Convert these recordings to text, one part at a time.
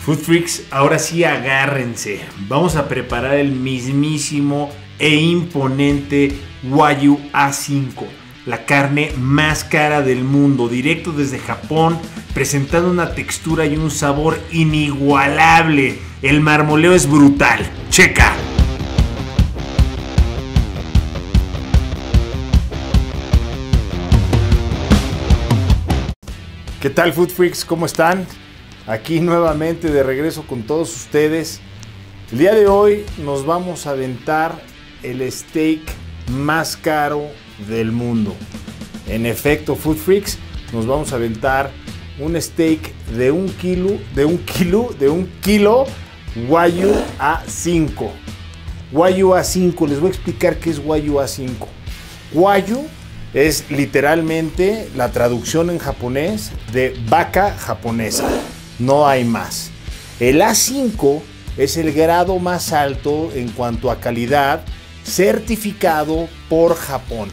Food Freaks, ahora sí agárrense. Vamos a preparar el mismísimo e imponente Wagyu A5, la carne más cara del mundo, directo desde Japón, presentando una textura y un sabor inigualable. El marmoleo es brutal. ¡Checa! ¿Qué tal, Food Freaks? ¿Cómo están? Aquí nuevamente de regreso con todos ustedes. El día de hoy nos vamos a aventar el steak más caro del mundo. En efecto, Food Freaks, nos vamos a aventar un steak de un kilo Wagyu A5. Wagyu A5, les voy a explicar qué es Wagyu A5. Wagyu es literalmente la traducción en japonés de vaca japonesa. No hay más. El A5 es el grado más alto en cuanto a calidad, certificado por Japón.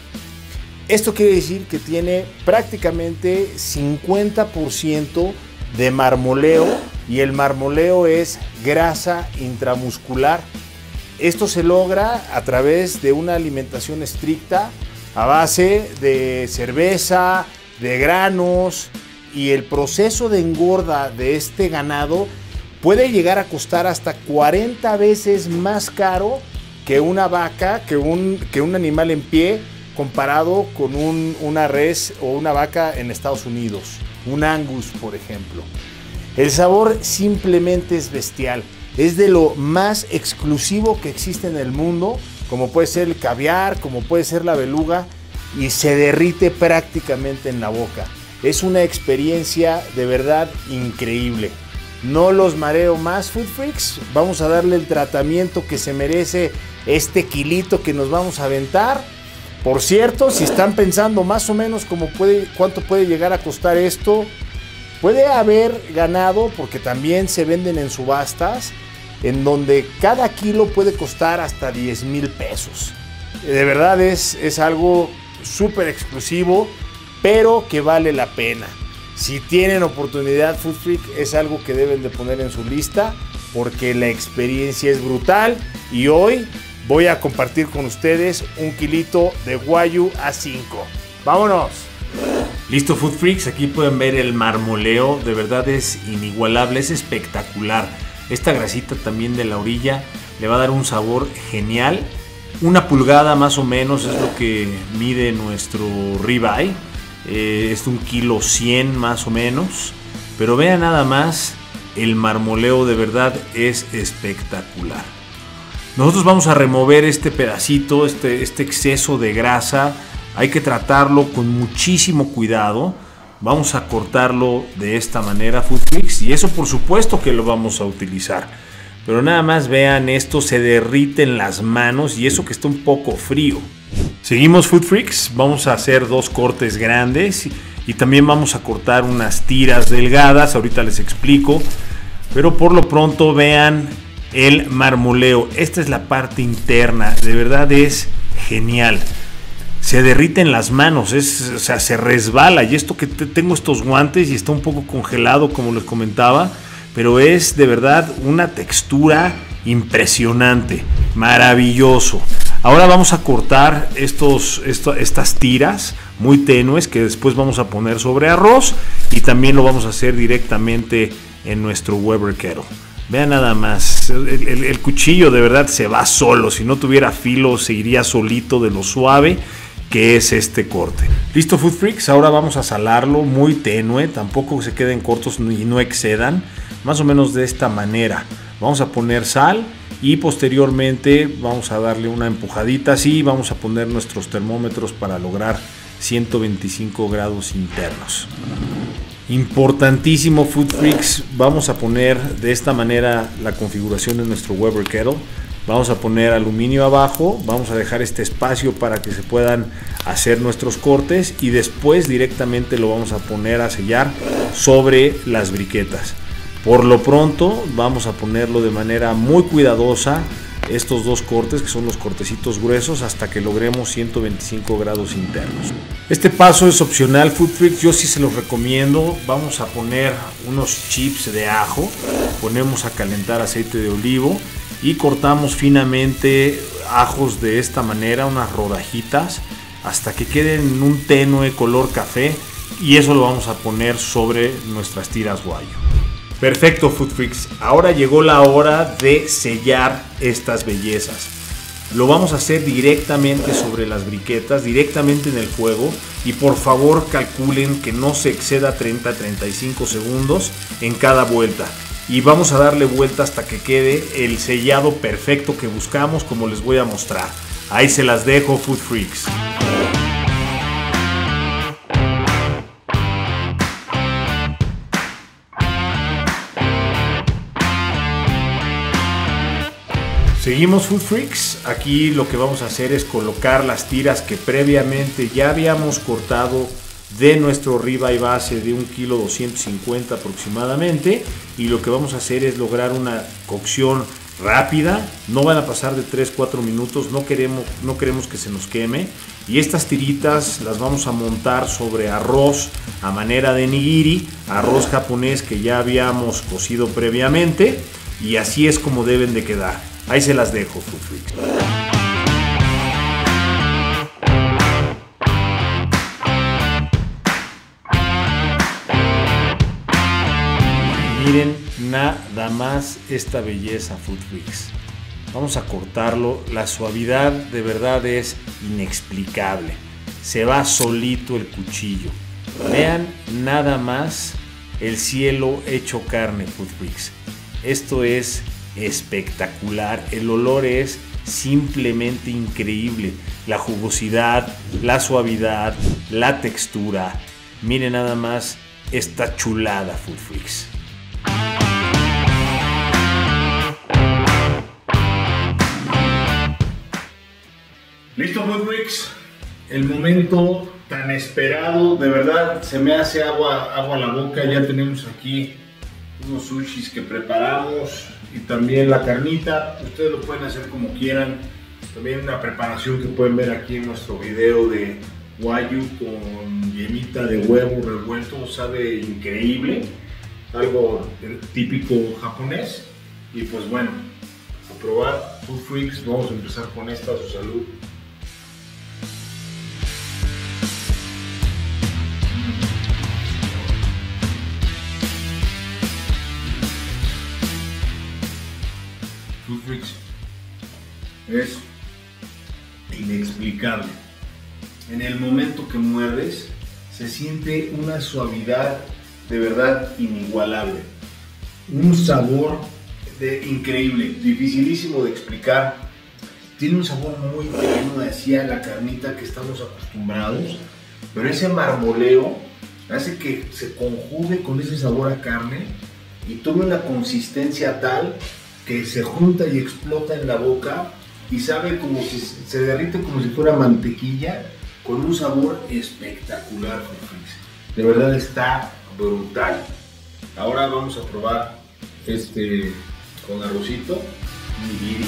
Esto quiere decir que tiene prácticamente 50% de marmoleo, y el marmoleo es grasa intramuscular. Esto se logra a través de una alimentación estricta a base de cerveza, de granos, y el proceso de engorda de este ganado puede llegar a costar hasta 40 veces más caro que una vaca, que un animal en pie, comparado con una res o una vaca en Estados Unidos, un Angus, por ejemplo. El sabor simplemente es bestial, es de lo más exclusivo que existe en el mundo, como puede ser el caviar, como puede ser la beluga, y se derrite prácticamente en la boca. Es una experiencia de verdad increíble. No los mareo más, Food Freaks. Vamos a darle el tratamiento que se merece este kilito que nos vamos a aventar. Por cierto, si están pensando más o menos cuánto puede llegar a costar esto, puede haber ganado, porque también se venden en subastas, en donde cada kilo puede costar hasta 10,000 pesos. De verdad es algo súper exclusivo, pero que vale la pena. Si tienen oportunidad, Food Freak, es algo que deben de poner en su lista, porque la experiencia es brutal. Y hoy voy a compartir con ustedes un kilito de Wagyu A5. ¡Vámonos! Listo, Food Freaks, aquí pueden ver el marmoleo. De verdad es inigualable, es espectacular. Esta grasita también de la orilla le va a dar un sabor genial. 1 pulgada más o menos es lo que mide nuestro ribeye. Es 1,100 kilos más o menos. Pero vean nada más, el marmoleo de verdad es espectacular. Nosotros vamos a remover este pedacito, este exceso de grasa. Hay que tratarlo con muchísimo cuidado. Vamos a cortarlo de esta manera, Food Freaks, y eso por supuesto que lo vamos a utilizar. Pero nada más vean, esto se derrite en las manos, y eso que está un poco frío. Seguimos, Food Freaks, vamos a hacer 2 cortes grandes y también vamos a cortar unas tiras delgadas, ahorita les explico. Pero por lo pronto vean el marmoleo. Esta es la parte interna, de verdad es genial. Se derrite en las manos, o sea, se resbala, y esto que tengo estos guantes y está un poco congelado, como les comentaba, pero es de verdad una textura impresionante, maravilloso. Ahora vamos a cortar estas tiras muy tenues que después vamos a poner sobre arroz, y también lo vamos a hacer directamente en nuestro Weber Kettle. Vean nada más, el cuchillo de verdad se va solo. Si no tuviera filo, se iría solito de lo suave que es este corte. Listo, Food Freaks, ahora vamos a salarlo muy tenue, tampoco se queden cortos y no excedan, más o menos de esta manera. Vamos a poner sal y posteriormente vamos a darle una empujadita así. Vamos a poner nuestros termómetros para lograr 125 grados internos. Importantísimo, Food Freaks, vamos a poner de esta manera la configuración de nuestro Weber Kettle. Vamos a poner aluminio abajo, vamos a dejar este espacio para que se puedan hacer nuestros cortes, y después directamente lo vamos a poner a sellar sobre las briquetas. Por lo pronto vamos a ponerlo de manera muy cuidadosa estos dos cortes, que son los cortecitos gruesos, hasta que logremos 125 grados internos. Este paso es opcional, Food Freaks, yo sí se los recomiendo. Vamos a poner unos chips de ajo, ponemos a calentar aceite de olivo y cortamos finamente ajos de esta manera, unas rodajitas, hasta que queden en un tenue color café, y eso lo vamos a poner sobre nuestras tiras Wagyu. Perfecto, Food Freaks, ahora llegó la hora de sellar estas bellezas. Lo vamos a hacer directamente sobre las briquetas, directamente en el fuego, y por favor calculen que no se exceda 30-35 segundos en cada vuelta. Y vamos a darle vuelta hasta que quede el sellado perfecto que buscamos, como les voy a mostrar. Ahí se las dejo, Food Freaks. Seguimos, Food Freaks. Aquí lo que vamos a hacer es colocar las tiras que previamente ya habíamos cortado de nuestro ribeye base de 1,250 kg aproximadamente, y lo que vamos a hacer es lograr una cocción rápida. No van a pasar de 3-4 minutos, no queremos que se nos queme, y estas tiritas las vamos a montar sobre arroz a manera de nigiri, arroz japonés que ya habíamos cocido previamente, y así es como deben de quedar. Ahí se las dejo, Food Freaks. Miren nada más esta belleza, Food Freaks. Vamos a cortarlo. La suavidad de verdad es inexplicable. Se va solito el cuchillo. Vean nada más el cielo hecho carne, Food Freaks. Esto es espectacular. El olor es simplemente increíble. La jugosidad, la suavidad, la textura. Miren nada más esta chulada, Food Freaks. Listo, Food Freaks. El momento tan esperado, de verdad se me hace agua a la boca. Ya tenemos aquí unos sushis que preparamos y también la carnita. Ustedes lo pueden hacer como quieran. También una preparación que pueden ver aquí en nuestro video de Wagyu con yemita de huevo revuelto. Sabe increíble, algo típico japonés. Y pues bueno, a probar, Food Freaks. Vamos a empezar con esta, a su salud. Food Freaks es inexplicable. En el momento que muerdes se siente una suavidad de verdad inigualable, un sabor increíble, dificilísimo de explicar. Tiene un sabor muy bueno hacia la carnita que estamos acostumbrados, pero ese marmoleo hace que se conjugue con ese sabor a carne y tome una consistencia tal que se junta y explota en la boca y sabe como si se derrite, como si fuera mantequilla, con un sabor espectacular. De verdad está brutal. Ahora vamos a probar este con arrocito nigiri.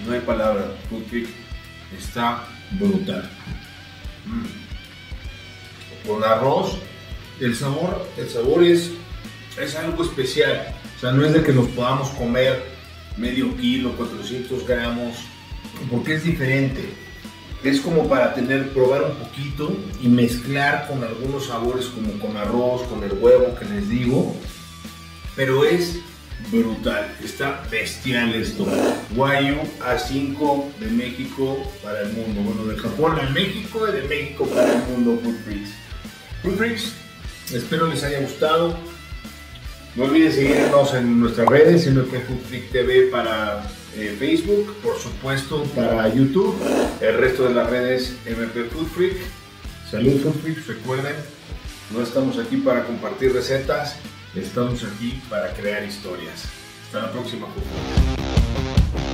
No hay palabras, Food Freaks. Está brutal. Con arroz, el sabor es algo especial. O sea, no es de que nos podamos comer medio kilo, 400 gramos, porque es diferente. Es como para probar un poquito y mezclar con algunos sabores, como con arroz, con el huevo que les digo. Pero es brutal, está bestial esto. Wagyu A5 de México para el mundo. Bueno, de Japón a México y de México para el mundo, Food Freaks. Food Freaks, espero les haya gustado. No olviden seguirnos en nuestras redes, en lo que es Food Freak TV para Facebook, por supuesto para YouTube, el resto de las redes MP Food Freak. Salud, Food Freaks, recuerden, no estamos aquí para compartir recetas, estamos aquí para crear historias. Hasta la próxima, Food Freak.